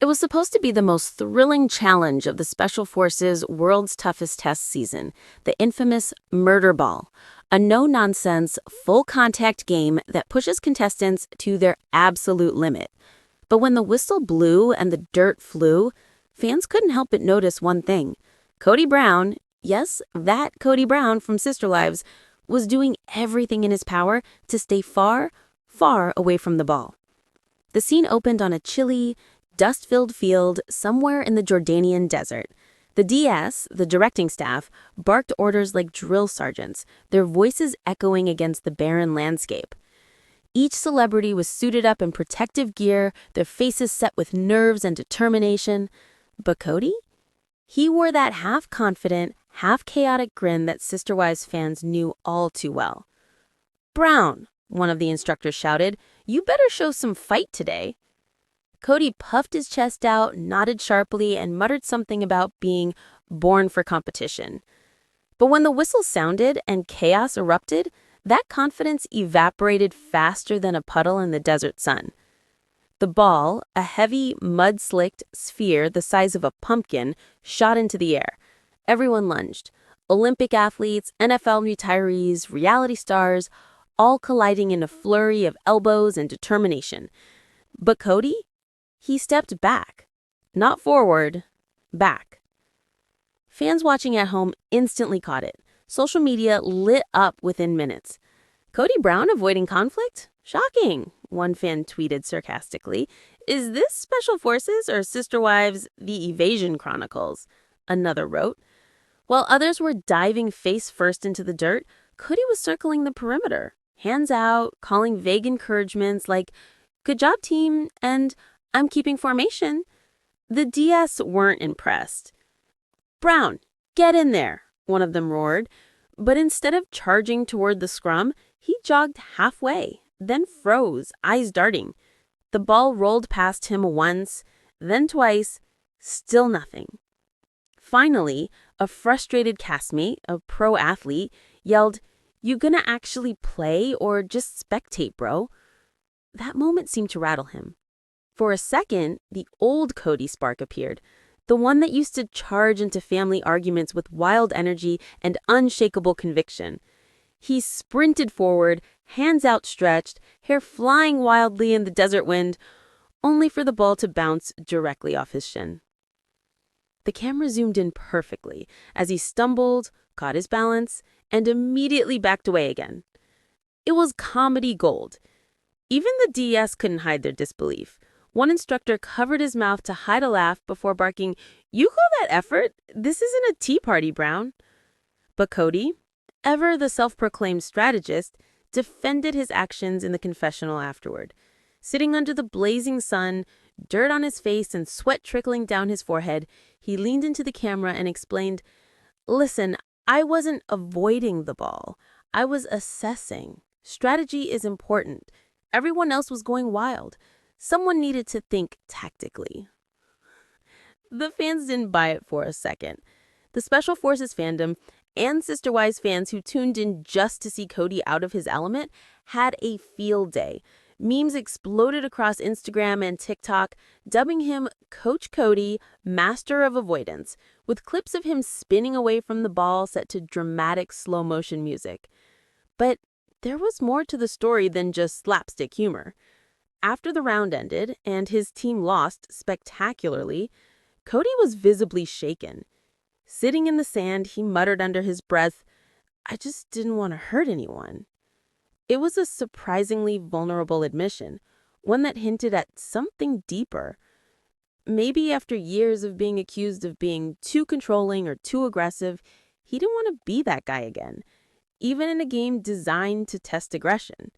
It was supposed to be the most thrilling challenge of the Special Forces World's Toughest Test season, the infamous Murder Ball, a no-nonsense, full-contact game that pushes contestants to their absolute limit. But when the whistle blew and the dirt flew, fans couldn't help but notice one thing. Kody Brown, yes, that Kody Brown from Sister Wives, was doing everything in his power to stay far, far away from the ball. The scene opened on a chilly, dust-filled field somewhere in the Jordanian desert. The DS, the directing staff, barked orders like drill sergeants, their voices echoing against the barren landscape. Each celebrity was suited up in protective gear, their faces set with nerves and determination. But Kody? He wore that half-confident, half-chaotic grin that Sister Wives fans knew all too well. "Brown," one of the instructors shouted, "you better show some fight today." Kody puffed his chest out, nodded sharply, and muttered something about being born for competition. But when the whistle sounded and chaos erupted, that confidence evaporated faster than a puddle in the desert sun. The ball, a heavy, mud-slicked sphere the size of a pumpkin, shot into the air. Everyone lunged. Olympic athletes, NFL retirees, reality stars, all colliding in a flurry of elbows and determination. But Kody? He stepped back. Not forward, back. Fans watching at home instantly caught it. Social media lit up within minutes. "Kody Brown avoiding conflict? Shocking," one fan tweeted sarcastically. "Is this Special Forces or Sister Wives, the Evasion Chronicles?" Another wrote. While others were diving face first into the dirt, Kody was circling the perimeter, hands out, calling vague encouragements like, "Good job, team," and "I'm keeping formation." The DS weren't impressed. "Brown, get in there," one of them roared. But instead of charging toward the scrum, he jogged halfway, then froze, eyes darting. The ball rolled past him once, then twice, still nothing. Finally, a frustrated castmate, a pro athlete, yelled, "You gonna actually play or just spectate, bro?" That moment seemed to rattle him. For a second, the old Kody spark appeared, the one that used to charge into family arguments with wild energy and unshakable conviction. He sprinted forward, hands outstretched, hair flying wildly in the desert wind, only for the ball to bounce directly off his shin. The camera zoomed in perfectly as he stumbled, caught his balance, and immediately backed away again. It was comedy gold. Even the DS couldn't hide their disbelief. One instructor covered his mouth to hide a laugh before barking, "You call that effort? This isn't a tea party, Brown." But Kody, ever the self-proclaimed strategist, defended his actions in the confessional afterward. Sitting under the blazing sun, dirt on his face and sweat trickling down his forehead, he leaned into the camera and explained, "Listen, I wasn't avoiding the ball. I was assessing. Strategy is important. Everyone else was going wild. Someone needed to think tactically." The fans didn't buy it for a second. The Special Forces fandom and Sister Wives fans who tuned in just to see Kody out of his element had a field day. Memes exploded across Instagram and TikTok, dubbing him Coach Kody, Master of Avoidance, with clips of him spinning away from the ball set to dramatic slow-motion music. But there was more to the story than just slapstick humor. After the round ended and his team lost spectacularly, Kody was visibly shaken. Sitting in the sand, he muttered under his breath, "I just didn't want to hurt anyone." It was a surprisingly vulnerable admission, one that hinted at something deeper. Maybe after years of being accused of being too controlling or too aggressive, he didn't want to be that guy again, even in a game designed to test aggression.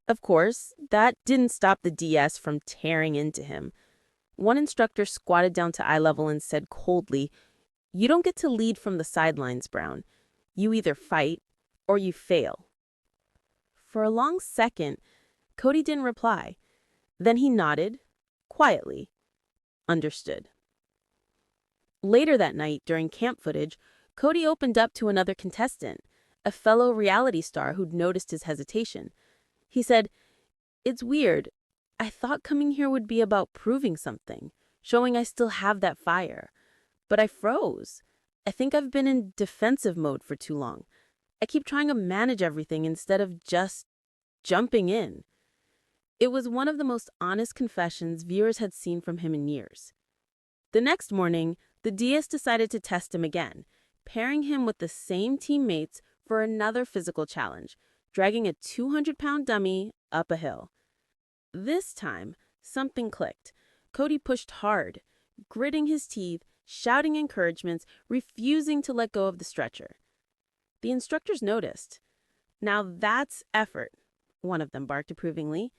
Of course, that didn't stop the DS from tearing into him. One instructor squatted down to eye level and said coldly, "You don't get to lead from the sidelines, Brown. You either fight or you fail." For a long second, Kody didn't reply. Then he nodded, quietly. Understood. Later that night, during camp footage, Kody opened up to another contestant, a fellow reality star who'd noticed his hesitation. He said, "It's weird. I thought coming here would be about proving something, showing I still have that fire. But I froze. I think I've been in defensive mode for too long. I keep trying to manage everything instead of just jumping in. It was one of the most honest confessions viewers had seen from him in years. The next morning, the DS decided to test him again, pairing him with the same teammates for another physical challenge, dragging a 200-pound dummy up a hill. This time, something clicked. Kody pushed hard, gritting his teeth, shouting encouragements, refusing to let go of the stretcher. The instructors noticed. "Now that's effort," one of them barked approvingly.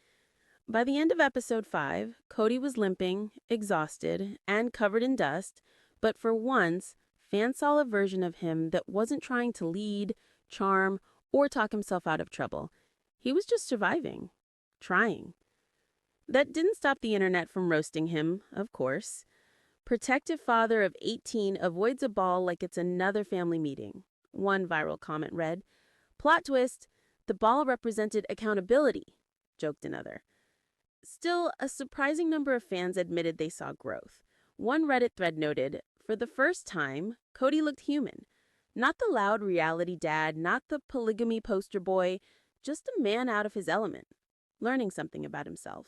By the end of episode 5, Kody was limping, exhausted, and covered in dust, but for once, fans saw a version of him that wasn't trying to lead, charm, or talk himself out of trouble. He was just surviving. Trying. That didn't stop the internet from roasting him, of course. "Protective father of 18 avoids a ball like it's another family meeting," one viral comment read. "Plot twist, the ball represented accountability," joked another. Still, a surprising number of fans admitted they saw growth. One Reddit thread noted, "For the first time, Kody looked human. Not the loud reality dad, not the polygamy poster boy, just a man out of his element, learning something about himself."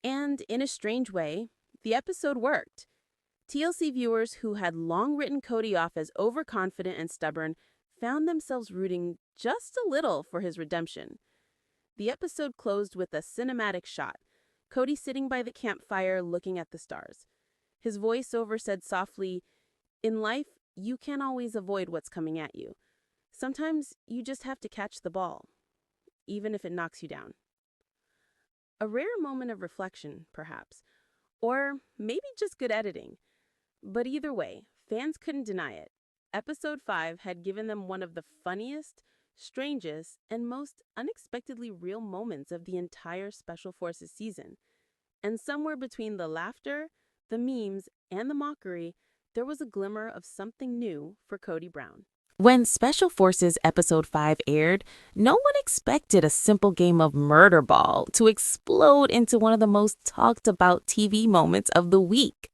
And in a strange way, the episode worked. TLC viewers who had long written Kody off as overconfident and stubborn found themselves rooting just a little for his redemption. The episode closed with a cinematic shot, Kody sitting by the campfire looking at the stars. His voiceover said softly, "In life, you can't always avoid what's coming at you. Sometimes you just have to catch the ball, even if it knocks you down." A rare moment of reflection, perhaps, or maybe just good editing. But either way, fans couldn't deny it. Episode 5 had given them one of the funniest, strangest, and most unexpectedly real moments of the entire Special Forces season. And somewhere between the laughter, the memes, and the mockery, there was a glimmer of something new for Kody Brown. When Special Forces Episode 5 aired, no one expected a simple game of murder ball to explode into one of the most talked about TV moments of the week.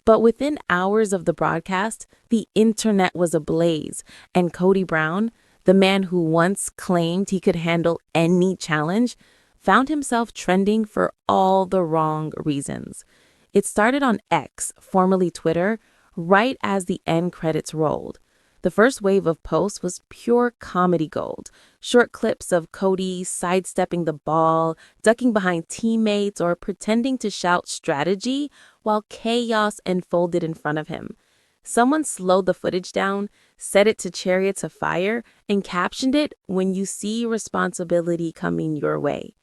But within hours of the broadcast, the internet was ablaze, and Kody Brown, the man who once claimed he could handle any challenge, found himself trending for all the wrong reasons. It started on X, formerly Twitter, right as the end credits rolled. The first wave of posts was pure comedy gold. Short clips of Kody sidestepping the ball, ducking behind teammates, or pretending to shout strategy while chaos unfolded in front of him. Someone slowed the footage down, set it to Chariots of Fire, and captioned it, "When you see responsibility coming your way."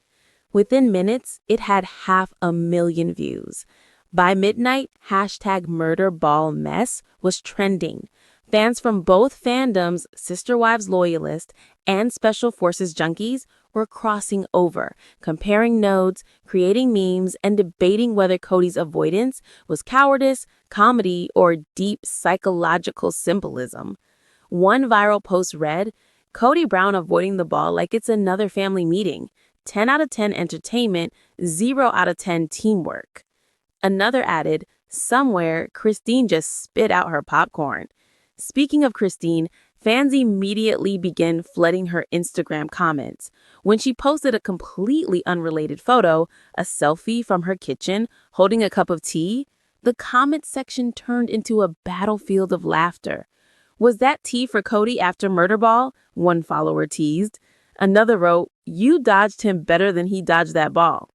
Within minutes, it had 500,000 views. By midnight, #MurderBallMess was trending. Fans from both fandoms, Sister Wives loyalists and Special Forces junkies, were crossing over, comparing notes, creating memes, and debating whether Kody's avoidance was cowardice, comedy, or deep psychological symbolism. One viral post read, "Kody Brown avoiding the ball like it's another family meeting. 10 out of 10 entertainment, 0 out of 10 teamwork." Another added, "Somewhere, Christine just spit out her popcorn." Speaking of Christine, fans immediately began flooding her Instagram comments. When she posted a completely unrelated photo, a selfie from her kitchen holding a cup of tea, the comment section turned into a battlefield of laughter. "Was that tea for Kody after Murderball?" one follower teased. Another wrote, "You dodged him better than he dodged that ball."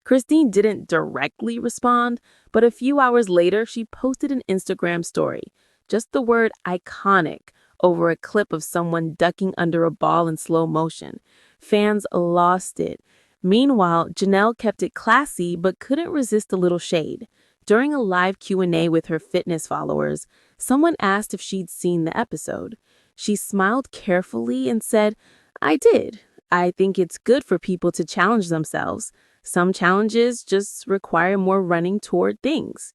Christine didn't directly respond, but a few hours later, she posted an Instagram story. Just the word "iconic" over a clip of someone ducking under a ball in slow motion. Fans lost it. Meanwhile, Janelle kept it classy but couldn't resist a little shade. During a live Q&A with her fitness followers, someone asked if she'd seen the episode. She smiled carefully and said, "I did. I think it's good for people to challenge themselves. Some challenges just require more running toward things."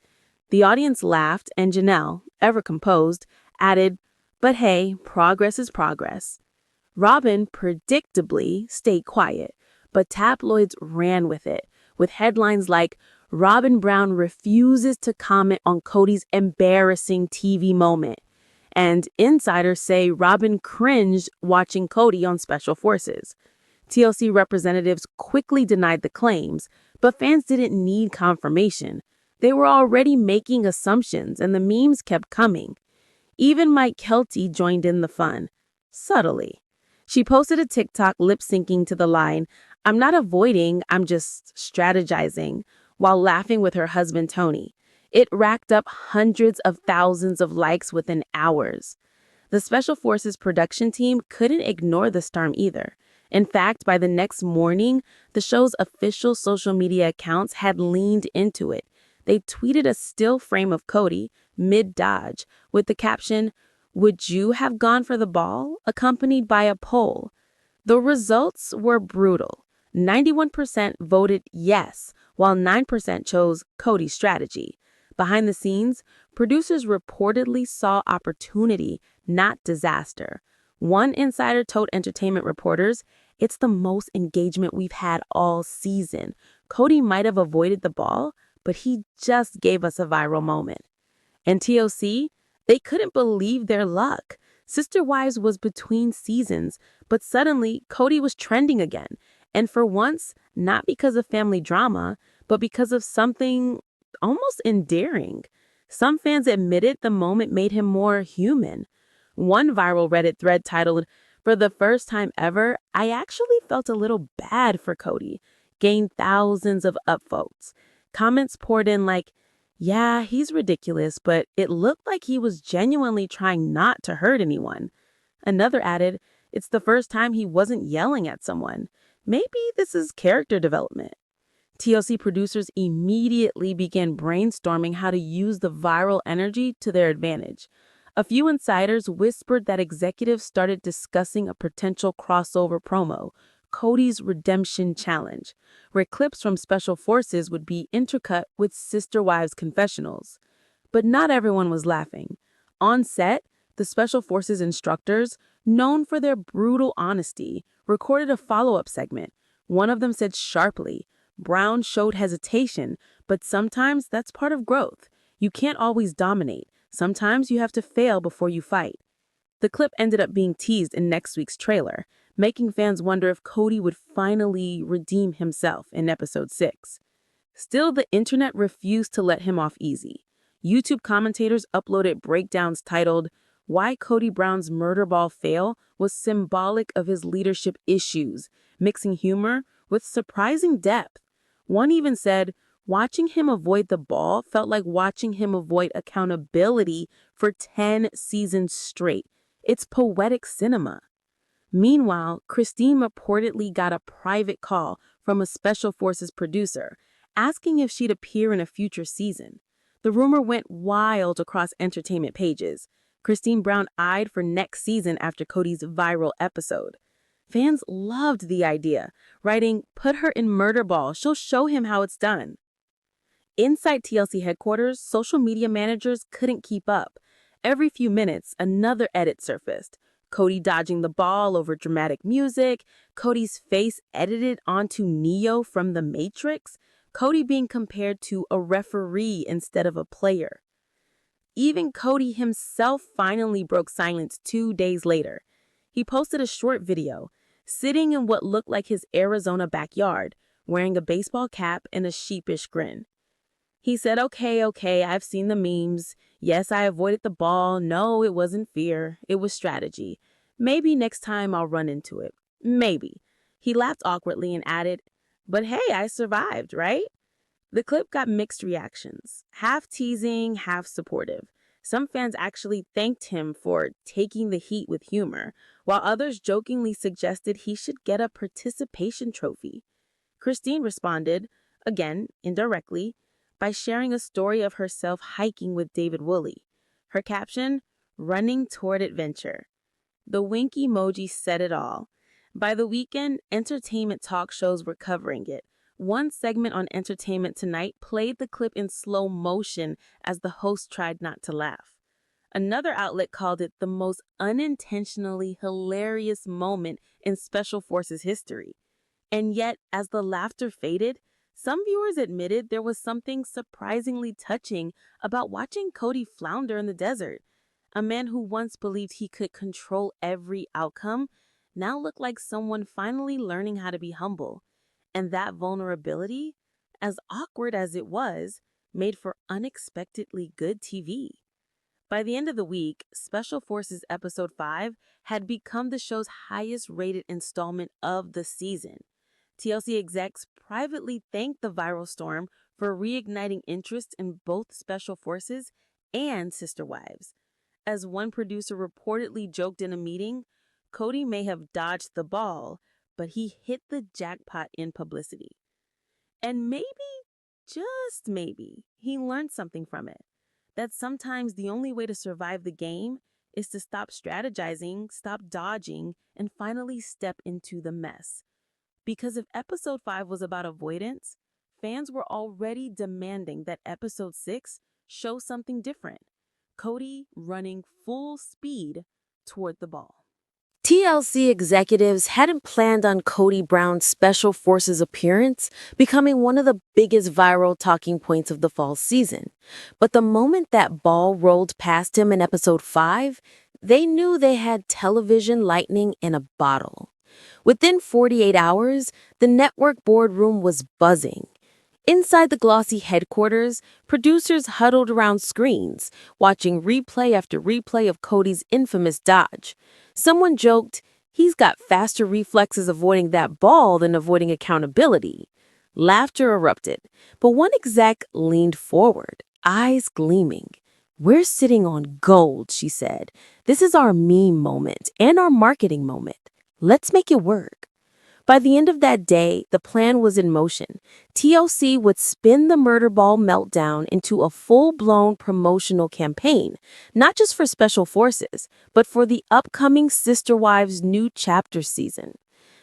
The audience laughed, and Janelle, ever composed, added, "But hey, progress is progress." Robyn predictably stayed quiet, but tabloids ran with it, with headlines like, Robyn Brown refuses to comment on Kody's embarrassing TV moment. And insiders say Robyn cringed watching Kody on Special Forces. TLC representatives quickly denied the claims, but fans didn't need confirmation. They were already making assumptions, and the memes kept coming. Even Mike Kelty joined in the fun, subtly. She posted a TikTok lip-syncing to the line, "I'm not avoiding, I'm just strategizing," while laughing with her husband Tony. It racked up hundreds of thousands of likes within hours. The Special Forces production team couldn't ignore the storm either. In fact, by the next morning, the show's official social media accounts had leaned into it. They tweeted a still frame of Kody, mid-dodge, with the caption, "Would you have gone for the ball?" accompanied by a poll. The results were brutal. 91% voted yes, while 9% chose Kody's strategy. Behind the scenes, producers reportedly saw opportunity, not disaster. One insider told entertainment reporters, "It's the most engagement we've had all season. Kody might have avoided the ball, but he just gave us a viral moment." And TLC, they couldn't believe their luck. Sister Wives was between seasons, but suddenly Kody was trending again. And for once, not because of family drama, but because of something almost endearing. Some fans admitted the moment made him more human. One viral Reddit thread titled, "For the first time ever, I actually felt a little bad for Kody," gained thousands of upvotes. Comments poured in like, "Yeah, he's ridiculous, but it looked like he was genuinely trying not to hurt anyone." Another added, "It's the first time he wasn't yelling at someone. Maybe this is character development." TLC producers immediately began brainstorming how to use the viral energy to their advantage. A few insiders whispered that executives started discussing a potential crossover promo, Kody's Redemption Challenge, where clips from Special Forces would be intercut with Sister Wives confessionals. But not everyone was laughing. On set, the Special Forces instructors, known for their brutal honesty, recorded a follow-up segment. One of them said sharply, "Brown showed hesitation, but sometimes that's part of growth. You can't always dominate. Sometimes you have to fail before you fight." The clip ended up being teased in next week's trailer, making fans wonder if Kody would finally redeem himself in episode 6. Still, the internet refused to let him off easy. YouTube commentators uploaded breakdowns titled, "Why Kody Brown's murder ball fail was symbolic of his leadership issues," mixing humor with surprising depth. One even said, "Watching him avoid the ball felt like watching him avoid accountability for 10 seasons straight. It's poetic cinema." Meanwhile, Christine reportedly got a private call from a Special Forces producer asking if she'd appear in a future season. The rumor went wild across entertainment pages. Christine Brown eyed for next season after Kody's viral episode. Fans loved the idea, writing, "Put her in Murder Ball, she'll show him how it's done." Inside TLC headquarters, social media managers couldn't keep up. Every few minutes, another edit surfaced. Kody dodging the ball over dramatic music, Kody's face edited onto Neo from The Matrix, Kody being compared to a referee instead of a player. Even Kody himself finally broke silence 2 days later. He posted a short video, sitting in what looked like his Arizona backyard, wearing a baseball cap and a sheepish grin. He said, okay, I've seen the memes. Yes, I avoided the ball. No, it wasn't fear. It was strategy. Maybe next time I'll run into it. Maybe." He laughed awkwardly and added, "But hey, I survived, right?" The clip got mixed reactions, half teasing, half supportive. Some fans actually thanked him for taking the heat with humor, while others jokingly suggested he should get a participation trophy. Christine responded, again indirectly, by sharing a story of herself hiking with David Woolley. Her caption, "Running toward adventure." The wink emoji said it all. By the weekend, entertainment talk shows were covering it. One segment on Entertainment Tonight played the clip in slow motion as the host tried not to laugh. Another outlet called it the most unintentionally hilarious moment in Special Forces history. And yet, as the laughter faded, Some viewers admitted there was something surprisingly touching about watching Kody flounder in the desert. A man who once believed he could control every outcome now looked like someone finally learning how to be humble. And that vulnerability, as awkward as it was, made for unexpectedly good TV. By the end of the week, Special Forces Episode 5 had become the show's highest rated installment of the season. TLC execs privately thanked the viral storm for reigniting interest in both Special Forces and Sister Wives. As one producer reportedly joked in a meeting, Kody may have dodged the ball, but he hit the jackpot in publicity. And maybe, just maybe, he learned something from it. That sometimes the only way to survive the game is to stop strategizing, stop dodging, and finally step into the mess. Because if episode 5 was about avoidance, fans were already demanding that episode 6 show something different. Kody running full speed toward the ball. TLC executives hadn't planned on Kody Brown's Special Forces appearance becoming one of the biggest viral talking points of the fall season. But the moment that ball rolled past him in episode 5, they knew they had television lightning in a bottle. Within 48 hours, the network boardroom was buzzing. Inside the glossy headquarters, producers huddled around screens, watching replay after replay of Kody's infamous dodge. Someone joked, "He's got faster reflexes avoiding that ball than avoiding accountability." Laughter erupted, but one exec leaned forward, eyes gleaming. "We're sitting on gold," she said. "This is our meme moment and our marketing moment. Let's make it work." By the end of that day, the plan was in motion. TLC would spin the murder ball meltdown into a full-blown promotional campaign, not just for Special Forces, but for the upcoming Sister Wives new chapter season.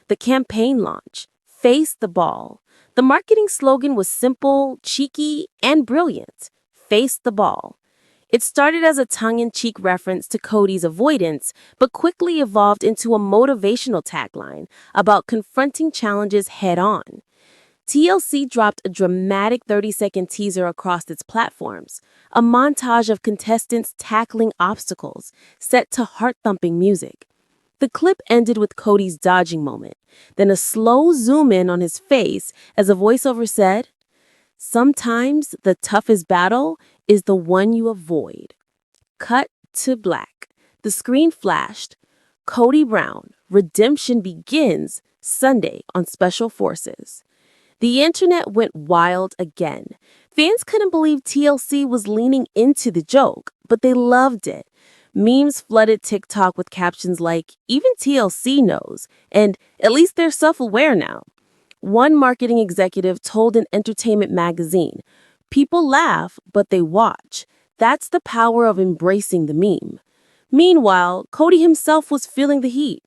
The campaign launch, Face the Ball. The marketing slogan was simple, cheeky, and brilliant. Face the ball. It started as a tongue-in-cheek reference to Kody's avoidance, but quickly evolved into a motivational tagline about confronting challenges head-on. TLC dropped a dramatic 30-second teaser across its platforms, a montage of contestants tackling obstacles, set to heart-thumping music. The clip ended with Kody's dodging moment, then a slow zoom-in on his face as a voiceover said, "Sometimes the toughest battle is the one you avoid." Cut to black. The screen flashed. Kody Brown, Redemption begins Sunday on Special Forces. The internet went wild again. Fans couldn't believe TLC was leaning into the joke, but they loved it. Memes flooded TikTok with captions like, "Even TLC knows," and "At least they're self-aware now." One marketing executive told an entertainment magazine, "People laugh, but they watch. That's the power of embracing the meme." Meanwhile, Kody himself was feeling the heat.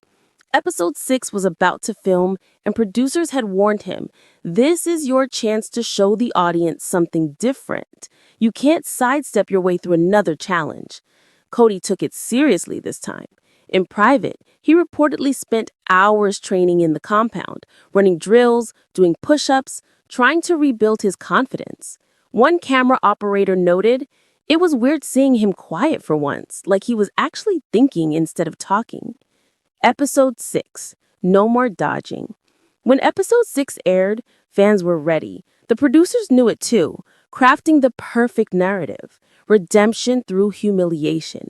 Episode 6 was about to film, and producers had warned him, "This is your chance to show the audience something different. You can't sidestep your way through another challenge." Kody took it seriously this time. In private, he reportedly spent hours training in the compound, running drills, doing push-ups, trying to rebuild his confidence. One camera operator noted, "It was weird seeing him quiet for once, like he was actually thinking instead of talking." Episode 6, No More Dodging. When Episode 6 aired, fans were ready. The producers knew it too, crafting the perfect narrative, redemption through humiliation.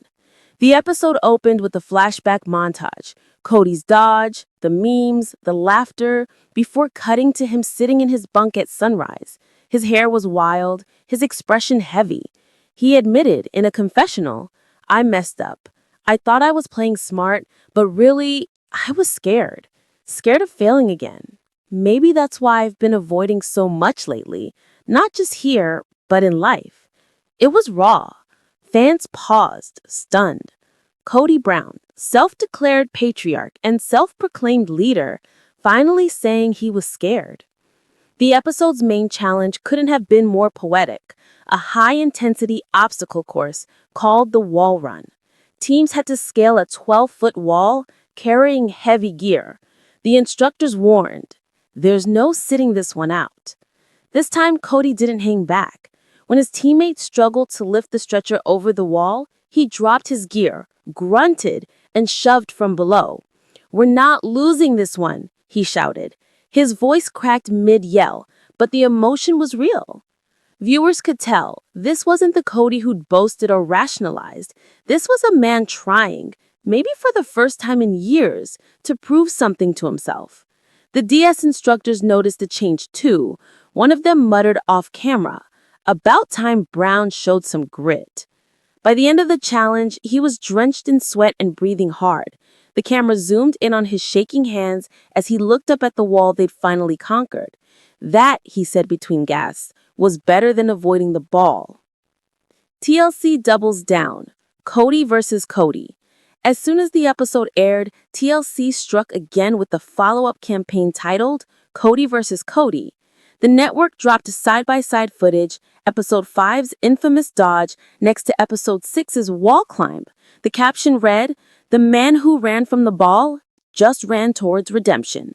The episode opened with a flashback montage, Kody's dodge, the memes, the laughter, before cutting to him sitting in his bunk at sunrise. His hair was wild, his expression heavy. He admitted in a confessional, "I messed up. I thought I was playing smart, but really, I was scared. Scared of failing again. Maybe that's why I've been avoiding so much lately, not just here, but in life." It was raw. Fans paused, stunned. Kody Brown, self-declared patriarch and self-proclaimed leader, finally saying he was scared. The episode's main challenge couldn't have been more poetic, a high-intensity obstacle course called the Wall Run. Teams had to scale a 12-foot wall, carrying heavy gear. The instructors warned, "There's no sitting this one out." This time, Kody didn't hang back. When his teammates struggled to lift the stretcher over the wall, he dropped his gear, grunted, and shoved from below. "We're not losing this one," he shouted. His voice cracked mid-yell, but the emotion was real. Viewers could tell this wasn't the Kody who'd boasted or rationalized. This was a man trying, maybe for the first time in years, to prove something to himself. The DS instructors noticed the change too. One of them muttered off camera, "About time Brown showed some grit." By the end of the challenge, he was drenched in sweat and breathing hard. The camera zoomed in on his shaking hands as he looked up at the wall they'd finally conquered. That, he said between gasps, was better than avoiding the ball. TLC doubles down. Kody versus Kody. As soon as the episode aired, TLC struck again with the follow-up campaign titled Kody vs. Kody. The network dropped side-by-side footage, Episode 5's infamous dodge next to Episode 6's wall climb. The caption read, "The man who ran from the ball just ran towards redemption."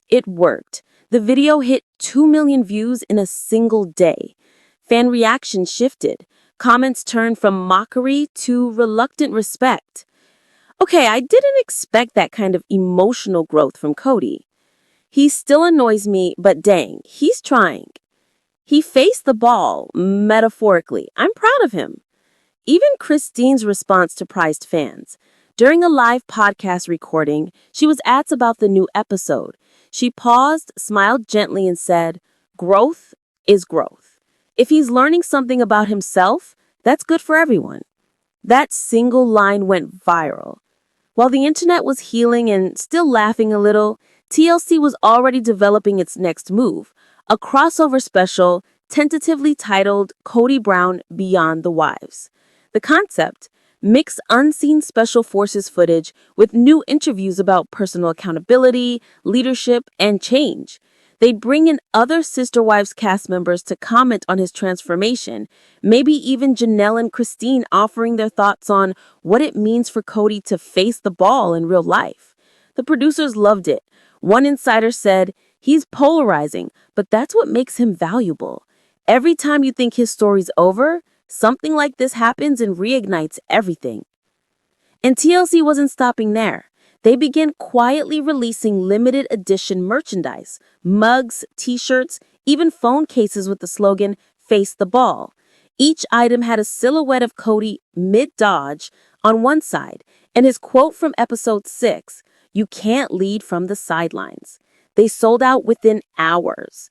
It worked. The video hit 2 million views in a single day. Fan reaction shifted. Comments turned from mockery to reluctant respect. Okay, I didn't expect that kind of emotional growth from Kody. He still annoys me, but dang, he's trying. He faced the ball, metaphorically. I'm proud of him. Even Christine's response surprised fans. During a live podcast recording, she was asked about the new episode. She paused, smiled gently, and said, "Growth is growth. If he's learning something about himself, that's good for everyone." That single line went viral. While the internet was healing and still laughing a little, TLC was already developing its next move, a crossover special tentatively titled Kody Brown Beyond the Wives. The concept: mix unseen special forces footage with new interviews about personal accountability, leadership, and change. They bring in other Sister Wives cast members to comment on his transformation, maybe even Janelle and Christine offering their thoughts on what it means for Kody to face the ball in real life. The producers loved it. One insider said, "He's polarizing, but that's what makes him valuable. Every time you think his story's over, something like this happens and reignites everything." And TLC wasn't stopping there. They began quietly releasing limited edition merchandise, mugs, t-shirts, even phone cases with the slogan, "Face the Ball." Each item had a silhouette of Kody mid-dodge on one side, and his quote from Episode 6, "You can't lead from the sidelines." They sold out within hours.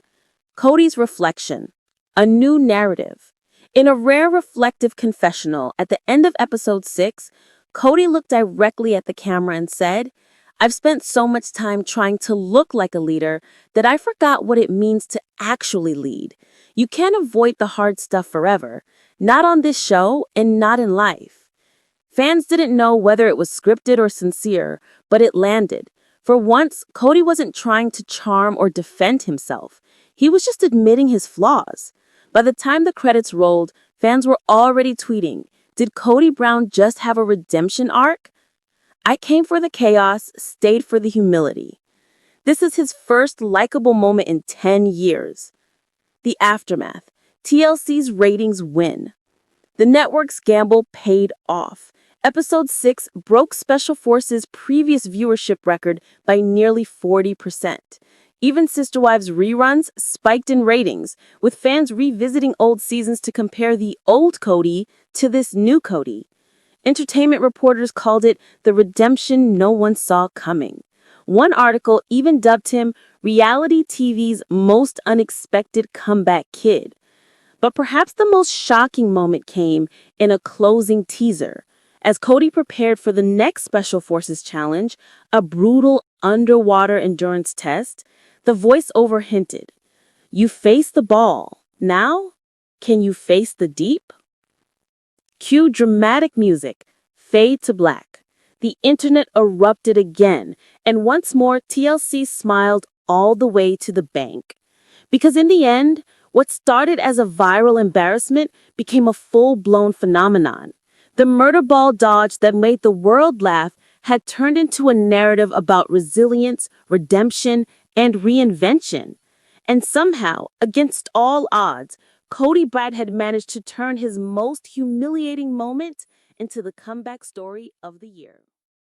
Kody's reflection, a new narrative. In a rare reflective confessional at the end of Episode 6, Kody looked directly at the camera and said, "I've spent so much time trying to look like a leader that I forgot what it means to actually lead. You can't avoid the hard stuff forever, not on this show and not in life." Fans didn't know whether it was scripted or sincere, but it landed. For once, Kody wasn't trying to charm or defend himself. He was just admitting his flaws. By the time the credits rolled, fans were already tweeting, "Did Kody Brown just have a redemption arc? I came for the chaos, stayed for the humility." This is his first likable moment in 10 years. The aftermath. TLC's ratings win. The network's gamble paid off. Episode 6 broke Special Forces' previous viewership record by nearly 40%. Even Sister Wives reruns spiked in ratings, with fans revisiting old seasons to compare the old Kody to this new Kody. Entertainment reporters called it the redemption no one saw coming. One article even dubbed him reality TV's most unexpected comeback kid. But perhaps the most shocking moment came in a closing teaser. As Kody prepared for the next Special Forces challenge, a brutal underwater endurance test, the voiceover hinted, "You face the ball. Now, can you face the deep?" Cue dramatic music, fade to black. The internet erupted again, and once more TLC smiled all the way to the bank. Because in the end, what started as a viral embarrassment became a full-blown phenomenon. The murder ball dodge that made the world laugh had turned into a narrative about resilience, redemption, and reinvention. And somehow, against all odds, Kody Brad had managed to turn his most humiliating moment into the comeback story of the year.